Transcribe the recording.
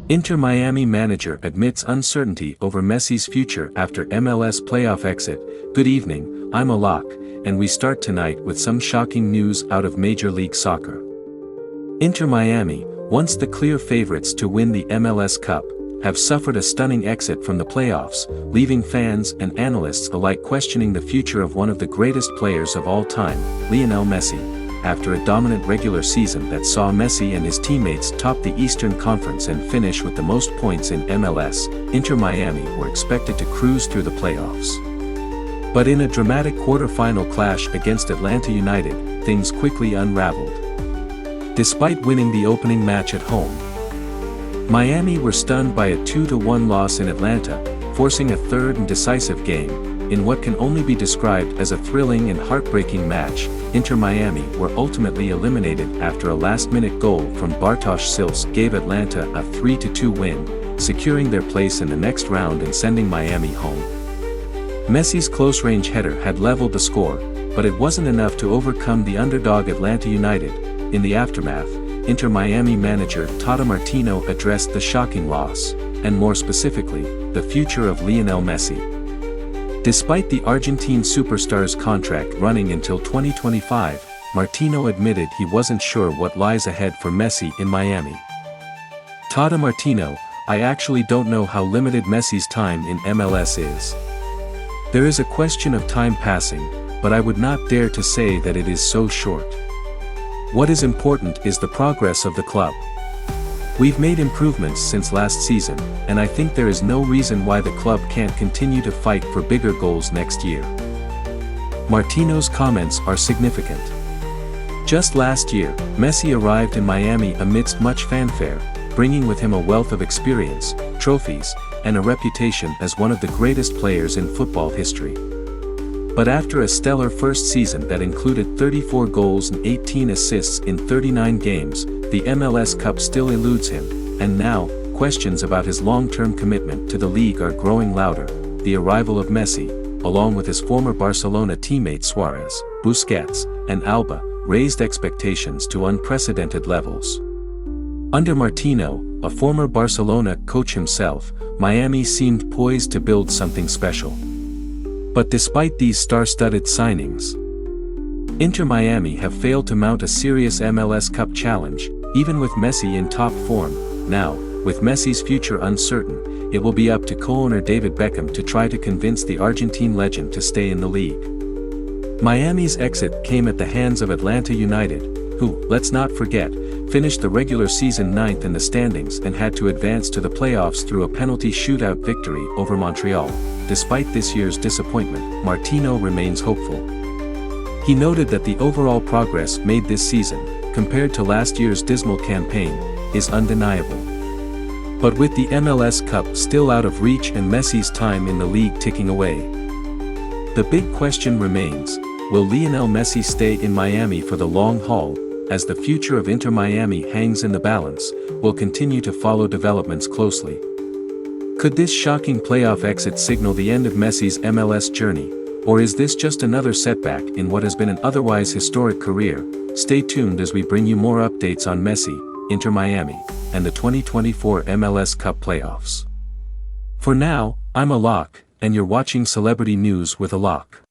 Inter Miami manager admits uncertainty over Messi's future after MLS playoff exit. Good evening, I'm Alok, and we start tonight with some shocking news out of Major League Soccer. Inter Miami, once the clear favorites to win the MLS Cup, have suffered a stunning exit from the playoffs, leaving fans and analysts alike questioning the future of one of the greatest players of all time, Lionel Messi. After a dominant regular season that saw Messi and his teammates top the Eastern Conference and finish with the most points in MLS, Inter Miami were expected to cruise through the playoffs. But in a dramatic quarter-final clash against Atlanta United, things quickly unraveled. Despite winning the opening match at home, Miami were stunned by a 2-1 loss in Atlanta, forcing a third and decisive game. In what can only be described as a thrilling and heartbreaking match, Inter Miami were ultimately eliminated after a last-minute goal from Bartosz Sils gave Atlanta a 3-2 win, securing their place in the next round and sending Miami home. Messi's close-range header had leveled the score, but it wasn't enough to overcome the underdog Atlanta United. In the aftermath, Inter Miami manager Tata Martino addressed the shocking loss, and more specifically, the future of Lionel Messi. Despite the Argentine superstar's contract running until 2025, Martino admitted he wasn't sure what lies ahead for Messi in Miami. Tata Martino, I actually don't know how limited Messi's time in MLS is. There is a question of time passing, but I would not dare to say that it is so short. What is important is the progress of the club. We've made improvements since last season, and I think there is no reason why the club can't continue to fight for bigger goals next year. Martino's comments are significant. Just last year, Messi arrived in Miami amidst much fanfare, bringing with him a wealth of experience, trophies, and a reputation as one of the greatest players in football history. But after a stellar first season that included 34 goals and 18 assists in 39 games, the MLS Cup still eludes him, and now, questions about his long-term commitment to the league are growing louder. The arrival of Messi, along with his former Barcelona teammates Suarez, Busquets, and Alba, raised expectations to unprecedented levels. Under Martino, a former Barcelona coach himself, Miami seemed poised to build something special. But despite these star-studded signings, Inter Miami have failed to mount a serious MLS Cup challenge, even with Messi in top form. Now, with Messi's future uncertain, it will be up to co-owner David Beckham to try to convince the Argentine legend to stay in the league. Miami's exit came at the hands of Atlanta United, who, let's not forget, finished the regular season 9th in the standings and had to advance to the playoffs through a penalty shootout victory over Montreal. Despite this year's disappointment, Martino remains hopeful. He noted that the overall progress made this season, compared to last year's dismal campaign, is undeniable. But with the MLS Cup still out of reach and Messi's time in the league ticking away, the big question remains, will Lionel Messi stay in Miami for the long haul? As the future of Inter Miami hangs in the balance, we'll continue to follow developments closely. Could this shocking playoff exit signal the end of Messi's MLS journey? Or is this just another setback in what has been an otherwise historic career? Stay tuned as we bring you more updates on Messi, Inter Miami, and the 2024 MLS Cup playoffs. For now, I'm Alok, and you're watching Celebrity News with Alok.